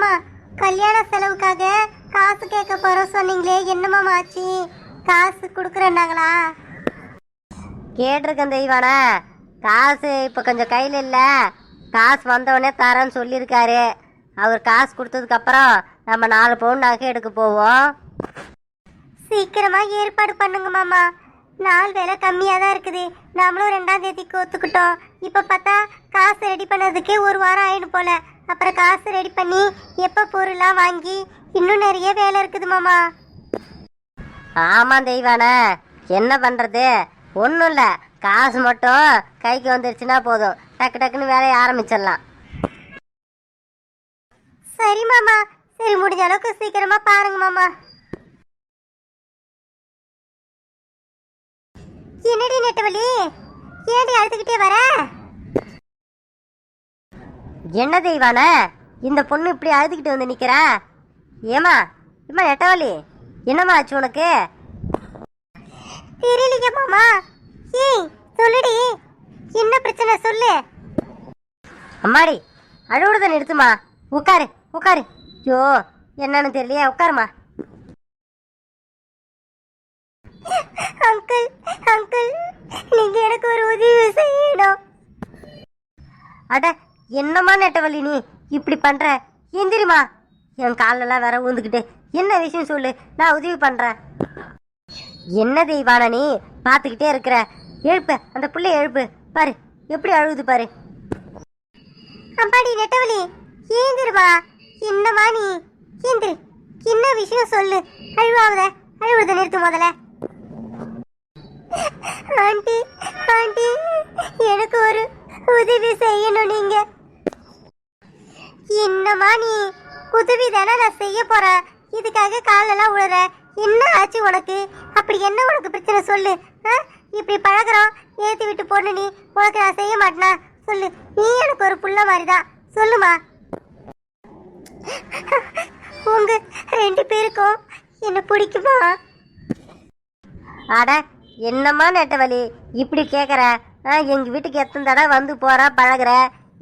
மாமா, கல்யாண செலவுக்காக காசு கேட்க போறோம் சொன்னீங்களே, என்ன மாமா ஆச்சு? காசு கொடுக்குறேன்னாங்களா? கேட்டிருக்கேன் தெய்வானா. காசு இப்போ கொஞ்சம் கையில் இல்லை. காசு வந்தவொடனே தரேன்னு சொல்லியிருக்காரு. அவர் காசு கொடுத்ததுக்கப்புறம் நம்ம 4 பவுன் நகை எடுக்க போவோம். சீக்கிரமா ஏற்பாடு பண்ணுங்க மாமா. நாள் வேலை கம்மியாக தான் இருக்குது. நம்மளும் 2ஆம் தேதிக்கு ஒத்துக்கிட்டோம். இப்போ பார்த்தா காசு ரெடி பண்ணதுக்கே 1 வாரம் ஆயிடும் போல. அப்புறம் காசு ரெடி பண்ணி எப்போ பொருளாக வாங்கி இன்னும் நிறைய வேலை இருக்குது மாமா. ஆமாம் தெய்வானா, என்ன பண்ணுறது? ஒன்றும் இல்லை, காசு மட்டும் கைக்கு வந்துருச்சுன்னா போதும், டக்கு டக்குன்னு வேலையை ஆரம்பிச்சிடலாம். சரி மாமா, சரி, முடிஞ்ச அளவுக்கு சீக்கிரமா பாருங்க மாமா. என்னடி நெட்டவழி, ஏடி அழுதுகிட்டே வர? என்ன தெய்வானா, இந்த பொண்ணு இப்படி அழுதுகிட்டு வந்து நிற்கிறா? ஏமா ஏமா நெட்டவழி, என்னம்மா ஆச்சு உனக்கு? தெரியலையே மாமா. ஏய் சொல்லுடி, என்ன பிரச்சனை சொல்லு. அம்மாடி, அழுவுறத நிறுத்துமா. உட்காரு உட்காரு. ஐயோ, என்னன்னு தெரியலையே, உட்காருமா. அங்கிள், அங்கிள், நீங்க எனக்கு ஒரு உதவி செய்யணும். அட, என்னம்மா நெட்டவழி நீ இப்படி பண்ற? எந்திரிமா. என் காலெல்லாம் வேற ஊந்துக்கிட்டு, என்ன விஷயம் சொல்லு, நான் உதவி பண்றேன். என்ன தெய்வானா நீ பார்த்துக்கிட்டே இருக்கிற? எழுப்பு, அந்த பிள்ளைய எழுப்பு. பாரு எப்படி அழுகுது பாரு. அம்பாடி நெட்டவழி, ஏந்திருமா. என்னமா நீ, ஏந்திரு. என்ன விஷயம் சொல்லு. அழுவத நிறுத்து முதல்ல. ஆண்டி, ஆண்டி, எனக்கு ஒரு உதவி செய்யணும் நீங்க. என்னமா நீ, உதவி தானே நான் செய்ய போறேன். இதுக்காக காலெல்லாம் உழுற. என்ன ஆச்சு உனக்கு? அப்படி என்ன உனக்கு பிரச்சனை சொல்லு. இப்படி பழகிறோம், ஏற்றி விட்டு போன நீ, உனக்கு நான் செய்ய மாட்டேனா? சொல்லு. நீ எனக்கு ஒரு புள்ள மாதிரிதான், சொல்லுமா. உங்க 2 பேருக்கும் என்ன பிடிக்குமா? அட, என்னம்மா நெட்டவழி இப்படி கேட்குற? எங்கள் வீட்டுக்கு எத்தனை தடவை வந்து போகிற பழகிற?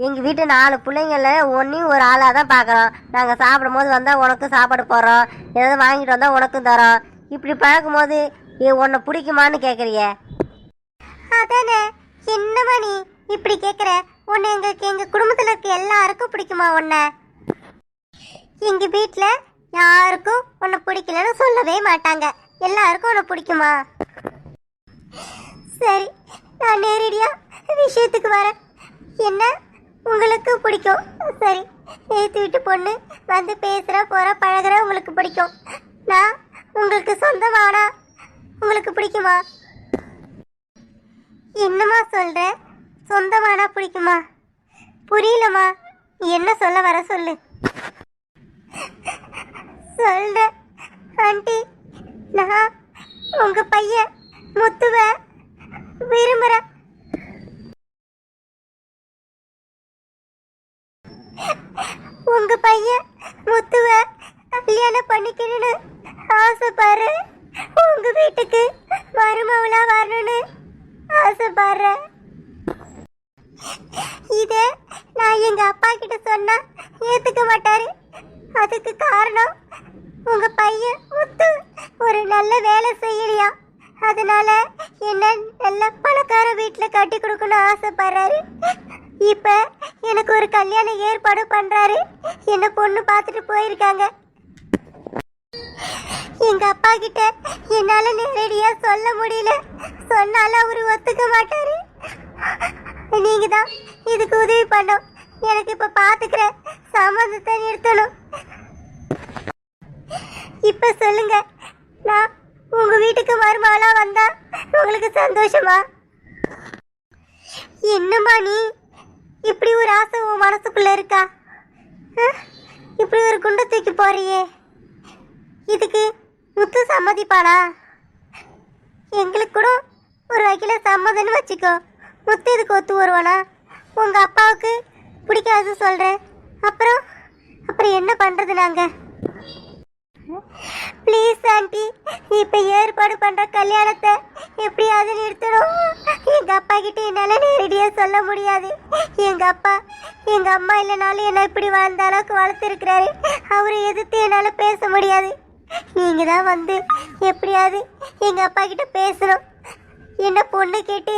எங்கள் வீட்டு 4 பிள்ளைங்கள ஒன்றையும் ஒரு ஆளாக தான் பார்க்குறோம். நாங்கள் சாப்பிடும் போது வந்தால் உனக்கும் சாப்பாடு போடுறோம், ஏதாவது வாங்கிட்டு வந்தால் உனக்கும் தரோம். இப்படி பழகும் போது உன்னை பிடிக்குமான்னு கேட்குறிய? அதானே, என்னம்மா நீ இப்படி கேட்குற? உன்னை எங்கள் குடும்பத்தில் இருக்க எல்லாருக்கும் பிடிக்குமா உன்னை? எங்கள் வீட்டில் யாருக்கும் உன்னை பிடிக்கலன்னு சொல்லவே மாட்டாங்க. எல்லாருக்கும் உன்னை பிடிக்குமா? சரி, நான் நேரடியாக விஷயத்துக்கு வரேன். என்ன உங்களுக்கு பிடிக்கும்? சரி, ஏற்றி விட்டு பொண்ணு வந்து பேசுகிற போகிற பழகிற உங்களுக்கு பிடிக்கும். நான் உங்களுக்கு சொந்தமானா உங்களுக்கு பிடிக்குமா? என்னம்மா சொல்ற? சொந்தமானா பிடிக்குமா? புரியலம்மா, என்ன சொல்ல வர சொல்லு. சொல்ற ஆண்டி, நான் உங்க பையன் முத்துவ விரும்புறேன். உங்க பையன் முத்துவ கல்யாணம் பண்ணிக்கணும்னு ஆசைப்படுற. உங்க வீட்டுக்கு மருமவளா வரணும்னு ஆசைப்படுறேன். இத நான் எங்க அப்பா கிட்ட சொன்னா ஏத்துக்க மாட்டாரு. அதுக்கு காரணம் உங்க பையன் முத்து ஒரு நல்ல வேலை செய்யலையா, அதனால என்ன நல்ல பணக்கார வீட்டுல கட்டி கொடுக்கணும்னு ஆசைப்படுறாரு. இப்ப எனக்கு ஒரு கல்யாண ஏற்பாடு பண்றாரு. என்ன பொண்ணு பார்த்துட்டு போயிருக்காங்க. எங்க அப்பா கிட்ட என்னால நேரடியா சொல்ல முடியல. சொன்னாலும் அவரு ஒத்துக்க மாட்டாரு. நீங்க தான் இதுக்கு உதவி பண்ணோம். எனக்கு இப்ப பாத்துக்கிற சம்மந்தத்தை நிறுத்தணும். இப்ப சொல்லுங்க, நான் உங்க வீட்டுக்கு மருமகளா வந்தா உங்களுக்கு சந்தோஷமா? என்னம்மா நீ இப்படி ஒரு ஆசை உன் மனசுக்குள்ள இருக்கா? இப்படி ஒரு குண்டை தூக்கி போறியே, இதுக்கு முத்து சம்மதிப்பானா? எங்களுக்கு கூட ஒரு வகையில சம்மதம்னு வச்சுக்கோ. முத்து இதுக்கு ஒத்து வருவானா? உங்க அப்பாவுக்கு பிடிக்காது சொல்றேன். அப்புறம் என்ன பண்றது நாங்க? ப்ளீஸ் ஆண்டி, இப்ப ஏற்பாடு பண்ற கல்யாணத்தை எப்படியாவது நிறுத்தணும். எங்க அப்பா கிட்ட என்னால நேரடியா சொல்ல முடியாது. எங்க அப்பா எங்க அம்மா இல்லைனாலும் என்ன இப்படி வாழ்ந்த அளவுக்கு வளர்த்துருக்கிறாரு. அவரை எதிர்த்து என்னால பேச முடியாது. நீங்க தான் வந்து எப்படியாவது எங்க அப்பா கிட்ட பேசணும். என்ன பொண்ணு கேட்டு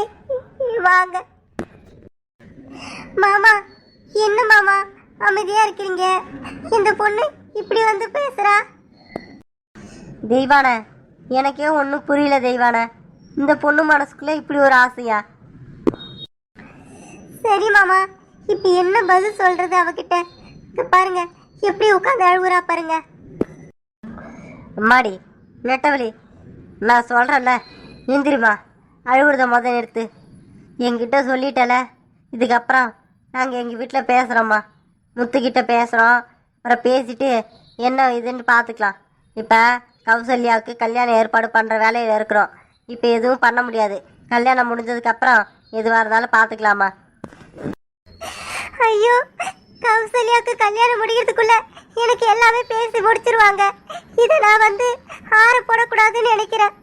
வாங்க. மாமா, என்ன மாமா அமைதியா இருக்கிறீங்க? இந்த பொண்ணு இப்படி வந்து பேசுறா. தெய்வான, எனக்கே ஒன்றும் புரியல தெய்வான. இந்த பொண்ணு மனசுக்குள்ள இப்படி ஒரு ஆசையா? சரி மாமா, இப்ப என்ன பதில் சொல்றது அவகிட்ட? இங்க பாருங்க எப்படி உட்காந்து அழுகுறா பாருங்க. அம்மாடி நெட்டவழி, நான் சொல்கிறேன்ல, எந்திரிமா. அழுகுறத நிறுத்து. என்கிட்ட சொல்லிட்டல, இதுக்கப்புறம் நாங்கள் எங்கள் வீட்டில் பேசுகிறோம்மா. முத்துக்கிட்ட பேசுகிறோம். அப்புறம் பேசிட்டு என்ன இதுன்னு பார்த்துக்கலாம். இப்போ கௌசல்யாவுக்கு கல்யாணம் ஏற்பாடு பண்ணுற வேலையில் இருக்கிறோம். இப்போ எதுவும் பண்ண முடியாது. கல்யாணம் முடிஞ்சதுக்கப்புறம் எதுவாக இருந்தாலும் பார்த்துக்கலாமா. ஐயோ, கௌசல்யாவுக்கு கல்யாணம் முடிக்கிறதுக்குள்ள எனக்கு எல்லாமே பேசி முடிச்சிருவாங்க. இதை நான் வந்து ஆற போடக்கூடாதுன்னு நினைக்கிறேன்.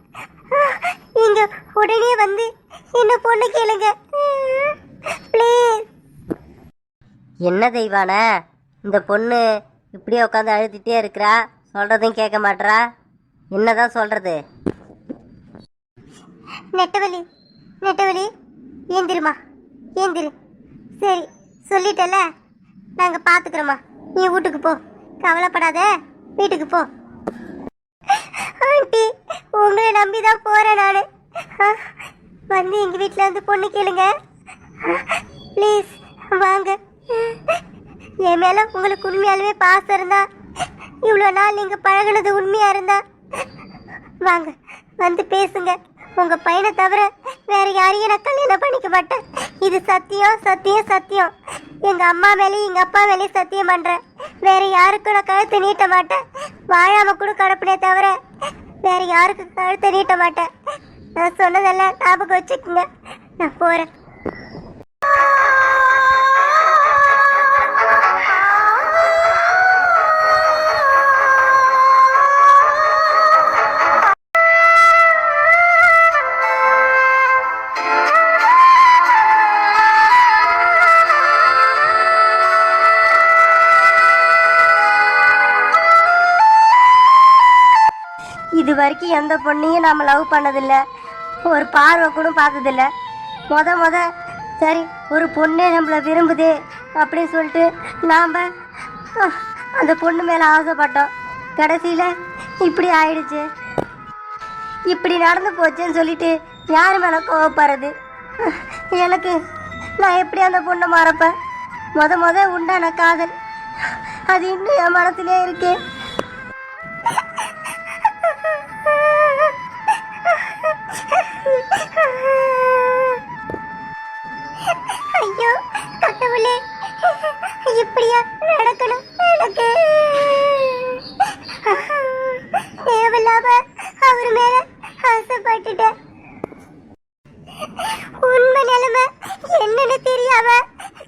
நீங்க உடனே வந்து என்ன பொண்ணு கேளுங்க ப்ளீஸ். என்ன தெய்வான, இந்த பொண்ணு இப்படியே உட்காந்து அழுதுகிட்டே இருக்கிறா, சொல்கிறதையும் கேட்க மாட்றா. என்னதான் சொல்கிறது? நெட்டவலி, நெட்டவலி, ஏந்திருமா, ஏந்திரு. சரி சொல்லிட்டல, நாங்கள் பார்த்துக்குறோம்மா. நீ வீட்டுக்கு போ, கவலைப்படாத, வீட்டுக்கு போ. ஆண்டி, உங்களை நம்பி தான் போகிறேன் நான். வந்து எங்கள் வீட்டில் வந்து பொண்ணு கேளுங்க ப்ளீஸ். வாங்க. என் மேலே உங்களுக்கு உண்மையாலுமே பாசம் இருந்தா, இவ்வளோ நாள் நீங்கள் பழகுனது உண்மையாக இருந்தா வாங்க வந்து பேசுங்க. உங்கள் பையனை தவிர வேற யாரையும் நான் கல்யாணம் பண்ணிக்க மாட்டேன். இது சத்தியம், சத்தியம், சத்தியம். எங்கள் அம்மா மேலேயும் எங்கள் அப்பா மேலேயும் சத்தியம் பண்ணுறேன். வேற யாருக்கும் நான் கழுத்தை நீட்ட மாட்டேன். வாழாம கூட கடப்பினே தவிர வேற யாருக்கும் கழுத்தை நீட்ட மாட்டேன். நான் சொன்னதெல்லாம் ஞாபகம் வச்சுக்கோங்க. நான் போகிறேன். இது வரைக்கும் எந்த பொண்ணையும் நம்ம லவ் பண்ணதில்லை, ஒரு பார்வை கூட பார்த்ததில்ல. முத சரி ஒரு பொண்ணே நம்மளை விரும்புதே அப்படின்னு சொல்லிட்டு நாம் அந்த பொண்ணு மேலே ஆசைப்பட்டோம். கடைசியில் இப்படி ஆயிடுச்சு. இப்படி நடந்து போச்சுன்னு சொல்லிட்டு யார் மேலே கோவப்படுறது? எனக்கு நான் எப்படி அந்த பொண்ணை மறப்பேன்? முத உண்டான காதல் அது இன்னும் என் மனசுலே இருக்கு. ஐயோ கடவுளே, இப்படியா நடக்கணும் எனக்கு? தேவையில்லாம அவர் மேல ஆசைப்பட்டுட்டேன். உண்மை நிலைமை என்னன்னு தெரியாம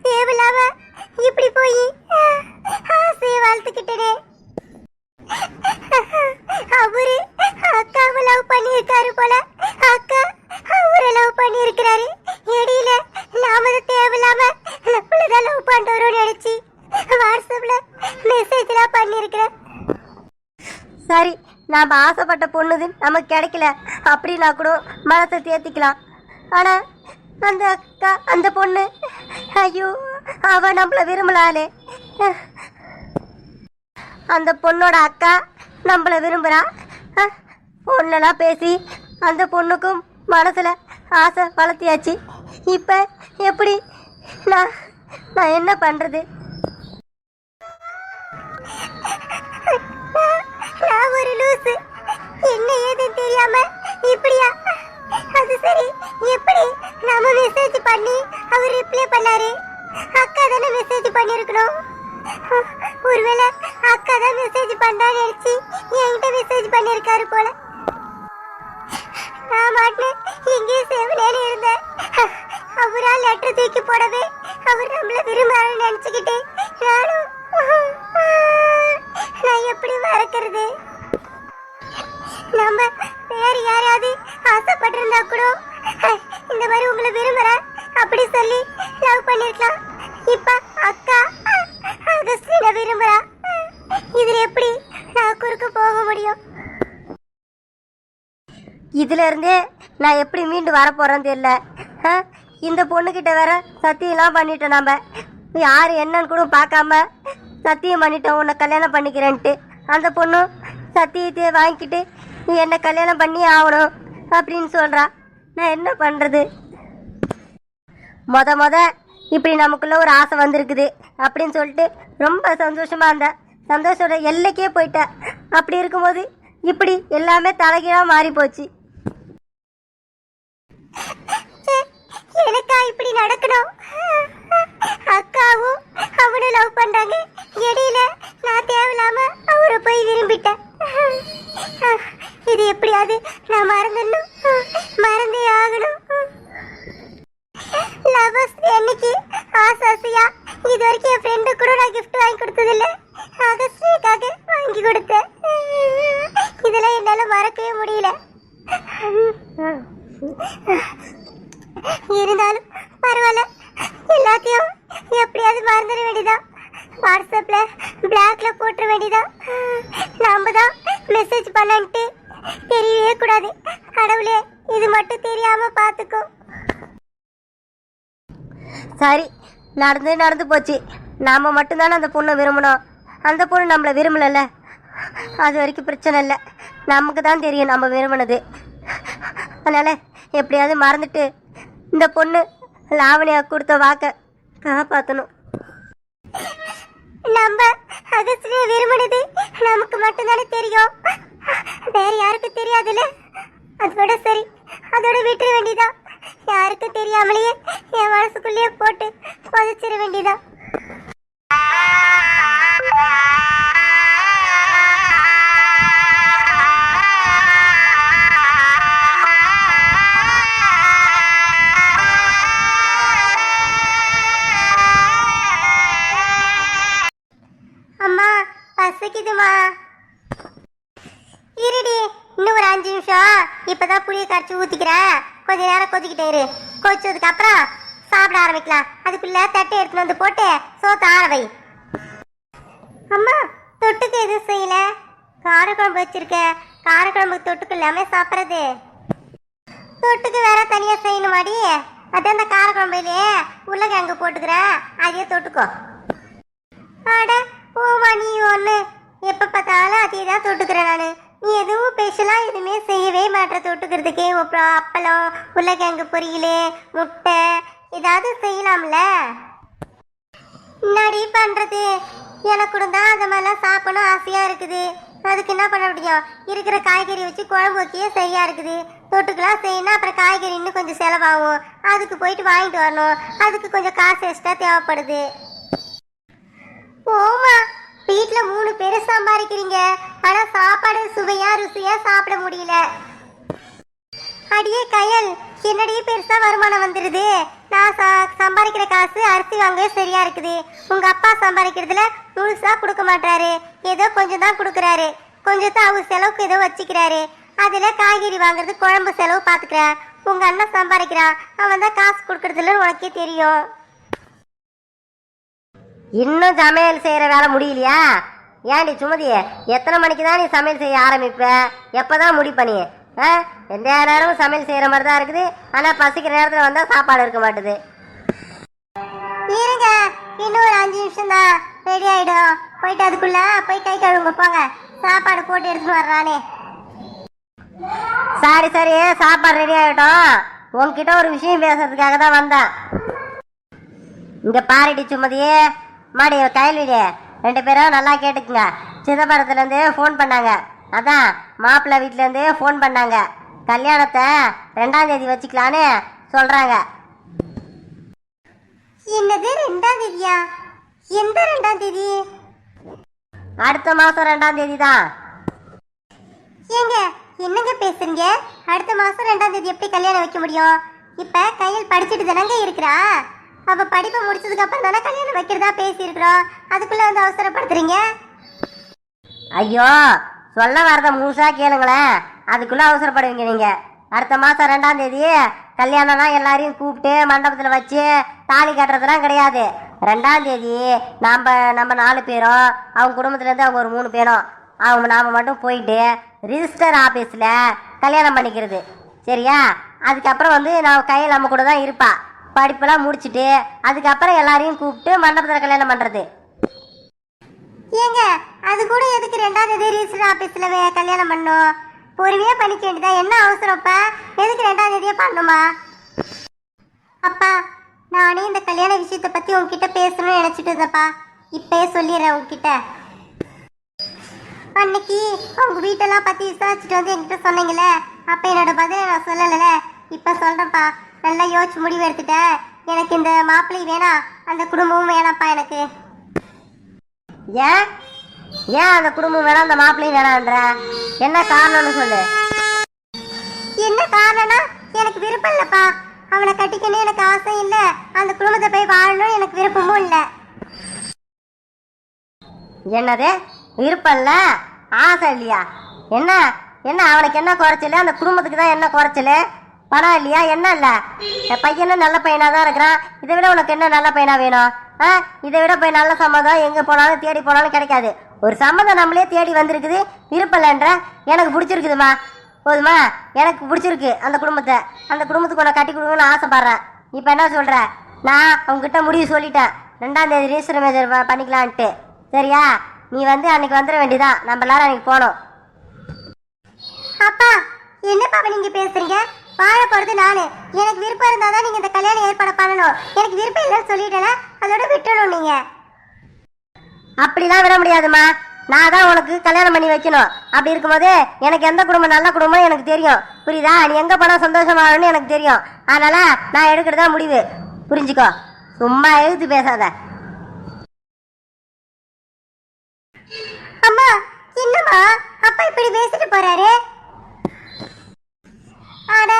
தேவையில்லாம இப்படி போய் ஆசையை வளர்த்துக்கிட்டே. அவரு அக்காவை லவ் பண்ணியிருக்காரு போல. அக்கா அவரை லவ் பண்ணியிருக்கிறாரு. இடையில நாம தேவையில்லாம நம்மளதான் லவ் பண்றோம்னு நினைச்சு வாட்ஸ்அப்ல மெசேஜ்லாம் பண்ணியிருக்கிறேன். சரி, நாம் ஆசைப்பட்ட பொண்ணுது நமக்கு கிடைக்கல அப்படின்னா கூட மனசை தேர்த்திக்கலாம். ஆனால் அந்த அக்கா, அந்த பொண்ணு, ஐயோ அவ நம்மளை விரும்பலாளே. அந்த பொண்ணோட அக்கா நம்மளை விரும்புகிறா. பொண்ணெல்லாம் பேசி அந்த பொண்ணுக்கும் மனசில் ஆசை வளர்த்தியாச்சு. இப்போ எப்படி நான் என்ன பண்ணுறது? நான் ஒரு லூசு. என்ன ஏதுன்னு தெரியாம இப்படியா? அது சரி, எப்படி நம்ம மெசேஜ் பண்ணி அவர் ரிப்ளை பண்ணாரு? அக்கா தானே மெசேஜ் பண்ணிருக்கணும். ஒருவேளை அக்கா தான் மெசேஜ் பண்றான்னு நினைச்சு என்கிட்ட மெசேஜ் பண்ணிருக்காரு போல. நான் மாட்டேன் இங்கேயே சேவனேன்னு இருந்தேன். அவரா லெட்டர் தூக்கி போடவே அவர் நம்மள விரும்புறாருன்னு நினைச்சுக்கிட்டு நான் எப்படி மறக்கிறது? நம்ம வேற யாராவது ஆசைப்பட்டிருந்தா கூட இந்த மாதிரி உங்களை விரும்புறேன் அப்படி சொல்லி லவ் பண்ணிருக்கலாம். இப்ப அக்கா அகஸ்டினை விரும்புறா. இதுல எப்படி நான் குறுக்க போக முடியும்? இதுல இருந்தே நான் எப்படி மீண்டு வர போறேன்னு தெரியல. இந்த பொண்ணுகிட்ட வேற சத்தியம்லாம் பண்ணிட்டோம். நம்ம யார் என்னன்னு கூட பார்க்காம சத்தியம் பண்ணிட்டோம் உன்னை கல்யாணம் பண்ணிக்கிறேன்ட்டு. அந்த பொண்ணு சத்தியத்தையே வாங்கிக்கிட்டு நீ என்னை கல்யாணம் பண்ணி ஆகணும் அப்படின்னு சொல்கிறா. நான் என்ன பண்ணுறது? மொத இப்படி நமக்குள்ள ஒரு ஆசை வந்திருக்குது அப்படின்னு சொல்லிட்டு ரொம்ப சந்தோஷமாக இருந்தேன். சந்தோஷோட எல்லைக்கே போயிட்டேன். அப்படி இருக்கும்போது இப்படி எல்லாமே தலைகீழாக மாறி போச்சு. எனக்கா இப்படி நடக்கணும்? அக்காவும் அவனும் லவ் பண்றாங்க. இடையில நான் தேவையில்லாம அவரை போய் விரும்பிட்டேன். இது எப்படியாவது நான் மறந்துடணும், மறந்தே ஆகணும். லவர்ஸ் என்னைக்கு ஆசாசியா இது வரைக்கும் என் ஃப்ரெண்டு கூட நான் கிஃப்ட் வாங்கி கொடுத்ததில்லை. அகஸ்டினுக்காக வாங்கி கொடுத்தேன். இதெல்லாம் என்னால மறக்கவே முடியல. இருந்தாலும் பரவாயில்ல, எல்லாத்தையும் எப்படியாவது மறந்துட வேண்டியதான். வாட்ஸ்அப்ல பிளாக்ல போட்டுற வேண்டியதான். நாம தான் மெசேஜ் பண்ணன்ட்டு தெரியவே கூடாது. கடவுளே, இது மட்டும் தெரியாம பாத்துக்கோ. சரி, நடந்து போச்சு. நாம மட்டும்தானே அந்த பொண்ணை விரும்பணும். அந்த பொண்ணு நம்மளை விரும்பலல்ல, அது வரைக்கும் பிரச்சனை இல்லை. நமக்கு தான் தெரியும் நம்ம விரும்பினது. அதனால எப்படியாவது மறந்துட்டு இந்த பொண்ணு லாவணியா கொடுத்த வாக்க காப்பாற்றணும். நம்ம அகஸ்டினை விரும்பினது நமக்கு மட்டும்தானே தெரியும், வேற யாருக்கும் தெரியாதுல்ல. அதோட சரி, அதோட விட்டுற வேண்டியதான். யாருக்கு தெரியாமலேயே என் மனசுக்குள்ளேயே போட்டு புதைச்சிட வேண்டியதான். அம்மா பசிக்குதுமா. இருடி, இன்னும் ஒரு 5 நிமிஷம். இப்பதான் புளிய கரைச்சி ஊத்திக்கிறேன். கொஞ்ச நேரம் கொதிக்கிட்டே இரு. கொதிச்சதுக்கு அப்புறம் சாப்பிட ஆரம்பிக்கலாம். அதுக்குள்ள தட்டை எடுத்துட்டு வந்து போட்டு சோத்த ஆற வை. அம்மா, தொட்டுக்கு எதுவும் செய்யல? காரக்குழம்பு வச்சிருக்க. காரக்குழம்பு தொட்டுக்கு இல்லாம சாப்பிட்றது. தொட்டுக்கு வேற தனியா செய்யணுமாடி? அதான் அந்த காரக்குழம்புலயே உருளைக்கிழங்கு போட்டுக்கிறேன், அதையே தொட்டுக்கோ. அட போமா, நீ ஒன்று எப்போ பார்த்தாலும் அதே தான் தொட்டுக்கிறேன் நான். நீ எதுவும் ஸ்பெஷலாக எதுவுமே செய்யவே மாட்டேற தொட்டுக்கிறதுக்கு. அப்புறம் அப்பளம், உருளைக்கிழங்கு பொரியல், முட்டை ஏதாவது செய்யலாம்ல. என்னடி பண்ணுறது? எனக்கு கூட தான் அந்த மாதிரிலாம் சாப்பிடணும் ஆசையாக இருக்குது. அதுக்கு என்ன பண்ண முடியும்? இருக்கிற காய்கறி வச்சு குழம்பு வைக்கவே சரியாக இருக்குது. தொட்டுக்கெல்லாம் செய்யணும், அப்புறம் காய்கறி இன்னும் கொஞ்சம் செலவாகும். அதுக்கு போயிட்டு வாங்கிட்டு வரணும். அதுக்கு கொஞ்சம் காசு எக்ஸ்ட்ரா தேவைப்படுது. போமா, வீட்டில் 3 பேர் சம்பாதிக்கிறீங்க, ஆனால் சாப்பாடு சுவையா ருசியா சாப்பிட முடியல. அடியே கயல், என்னடியே பெருசா வருமானம் வந்துடுது. நான் சம்பாதிக்கிற காசு அரிசி வாங்கவே சரியா இருக்குது. உங்க அப்பா சம்பாதிக்கிறதுல முழுசா கொடுக்க மாட்டாரு, ஏதோ கொஞ்சம் தான் கொடுக்குறாரு. கொஞ்சத்தை அவங்க செலவுக்கு ஏதோ வச்சுக்கிறாரு. அதுல காய்கறி வாங்குறது, குழம்பு செலவு பாத்துக்கிறான். உங்க அண்ணன் சம்பாதிக்கிறான், அவன் தான் காசு கொடுக்கறதுல உனக்கே தெரியும். இன்னும் சமையல் செய்கிற வேலை முடியலையா? ஏன்டி சுமதி, எத்தனை மணிக்கு தான் நீ சமையல் செய்ய ஆரம்பிப்ப? எப்போ தான் முடிப்ப நீ? எந்த நேரமும் சமையல் செய்கிற மாதிரி தான் இருக்குது. ஆனால் பசிக்கிற நேரத்தில் வந்தால் சாப்பாடு இருக்க மாட்டுது. இருங்க, இன்னும் ஒரு 5 நிமிஷம் தான் ரெடி ஆகிடும். போயிட்டு அதுக்குள்ள போய் கை கழுவுங்க போங்க. சாப்பாடு போட்டு எடுத்துன்னு வர்றானே. சரி சரி, சாப்பாடு ரெடி ஆகிட்டோம். உன்கிட்ட ஒரு விஷயம் பேசுறதுக்காக தான் வந்தேன். இங்கே பாருடி சுமதியே, மாடி கையல்விடி, 2 பேரும் நல்லா கேட்டுக்குங்க. சிதம்பரத்துலேருந்து ஃபோன் பண்ணாங்க. அதான் மாப்பிள்ளை வீட்டிலேருந்து ஃபோன் பண்ணாங்க. கல்யாணத்தை 2ஆம் தேதி வச்சுக்கலான்னு சொல்கிறாங்க. என்னது 2ஆம் தேதியா? எந்த 2ஆம் தேதி? அடுத்த மாதம் 2ஆம் தேதி தான். ஏங்க என்னங்க பேசுறீங்க? அடுத்த மாதம் 2ஆம் தேதி எப்படி கல்யாணம் வைக்க முடியும்? இப்போ கையில் படிச்சுட்டு தானங்க இருக்கிறா. அவ படிப்பை முடிச்சதுக்கு அப்புறம் தானே கல்யாணம் வைக்கிறதா பேசியிருக்கிறோம். அதுக்குள்ள வந்து அவசரப்படுத்துறீங்க. ஐயோ, சொல்ல வரத முழுசா கேளுங்களேன். அதுக்குள்ள அவசரப்படுவீங்க நீங்க. அடுத்த மாசம் 2ஆம் தேதி கல்யாணம்னா எல்லாரையும் கூப்பிட்டு மண்டபத்துல வச்சு தாலி கட்டுறதுலாம் கிடையாது. 2ஆம் தேதி நம்ம 4 பேரும் அவங்க குடும்பத்துல இருந்து அவங்க ஒரு 3 பேரும் நாம மட்டும் போயிட்டு ரிஜிஸ்டர் ஆபீஸ்ல கல்யாணம் பண்ணிக்கிறது. சரியா? அதுக்கப்புறம் வந்து நான் கையில் நம்ம கூட தான் இருப்பா. படிப்பெல்லாம் முடிச்சுட்டு அதுக்கப்புறம் எல்லாரையும் கூப்பிட்டு மண்டபத்தில் கல்யாணம் பண்றது. ஏங்க அது கூட எதுக்கு 2ஆம் தேதி ரிஜிஸ்டர் ஆபீஸ்ல கல்யாணம் பண்ணும்? பொறுமையா பண்ணிக்க வேண்டியதா, என்ன அவசரம்ப்பா? எதுக்கு 2ஆம் தேதியே பண்ணுமா? அப்பா, நானே இந்த கல்யாண விஷயத்தை பத்தி உங்ககிட்ட பேசணும்னு நினைச்சிட்டு இருந்தப்பா. இப்பயே சொல்லிடுறேன் உங்ககிட்ட. அன்னைக்கு அவங்க வீட்டெல்லாம் பத்தி விசாரிச்சுட்டு வந்து என்கிட்ட சொன்னீங்களே, அப்ப என்னோட பதிலை நான் சொல்லல. இப்ப சொல்றேன்ப்பா, நல்லா யோசிச்சு முடிவு எடுத்துட்டேன். எனக்கு இந்த மாப்பிள்ளை வேணாம், அந்த குடும்பமும் வேணாம்ப்பா எனக்கு. ஏன் ஏன் அந்த குடும்பம் வேணாம் அந்த மாப்பிள்ளையும் வேணான்ற? என்ன காரணம்னு சொல்லு. என்ன காரணம்னா, எனக்கு விருப்பம் இல்லப்பா. அவனை கட்டிக்கணும் எனக்கு ஆசை இல்ல, அந்த குடும்பத்தை போய் வாழணும் எனக்கு விருப்பமும் இல்ல. என்னது விருப்பம் இல்ல, ஆசை இல்லையா? என்ன என்ன அவனுக்கு என்ன குறைச்சல? அந்த குடும்பத்துக்கு தான் என்ன குறைச்சல? பணம் இல்லையா? என்ன இல்ல? பையனும் நல்ல பையனா தான் இருக்கிறான். இதை விட உனக்கு என்ன நல்ல பையனா வேணும்? இதை விட போய் நல்ல சம்மதம் எங்க போனாலும் தேடி போனாலும் கிடைக்காது. ஒரு சம்மதம் நம்மளே தேடி வந்திருக்குது. விருப்பம் இல்லைன்ற? எனக்கு பிடிச்சிருக்குதுமா, போதுமா? எனக்கு பிடிச்சிருக்கு அந்த குடும்பத்தை. அந்த குடும்பத்துக்கு உன்னை கட்டி கொடுக்கணும்னு ஆசைப்படுறேன். இப்போ என்ன சொல்ற? நான் அவங்ககிட்ட முடிவு சொல்லிட்டேன், 2ஆம் தேதி ரிஜிஸ்டர் மேஜர் பண்ணிக்கலான்ட்டு. சரியா? நீ வந்து அன்னைக்கு வந்துட வேண்டியதான். நம்ம எல்லாரும் அன்னைக்கு போனோம். அப்பா, என்னப்பா நீங்க பேசுறீங்க? வாழ போறது நானு. எனக்கு விருப்பம் இருந்தாதான் நீங்க இந்த கல்யாணம் ஏற்பாடு பண்ணணும். எனக்கு விருப்பம் இல்லைன்னு சொல்லிட்டேன்னா அதோட விட்டுணும். நீங்க அப்படிலாம் விட முடியாதுமா. நான் தான் உனக்கு கல்யாணம் பண்ணி வைக்கணும். அப்படி இருக்கும்போது எனக்கு எந்த குடும்பம் நல்ல குடும்பம் எனக்கு தெரியும். புரியுதா? நீ எங்க போனா சந்தோஷமாகணும்னு எனக்கு தெரியும். அதனால நான் எடுக்கிறதா முடிவு. புரிஞ்சுக்கோ, சும்மா எழுத்து பேசாத. அம்மா, என்னம்மா அப்பா இப்படி பேசிட்டு போறாரு? ஆனா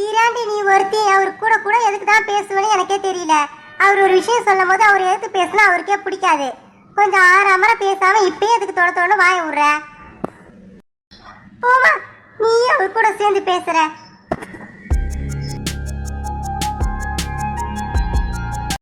ஈராண்டி, நீ ஒருத்தி அவர் கூட கூட எதுக்கு தான் பேசுவேன்னு எனக்கே தெரியல. அவர் ஒரு விஷயம் சொல்லும் போது அவர் எதுக்கு பேசினா அவருக்கே பிடிக்காது. கொஞ்சம் ஆறாம பேசாம இப்பயே எதுக்கு தொட வாய விடுற? போமா, நீ அவர் கூட சேர்ந்து பேசுற.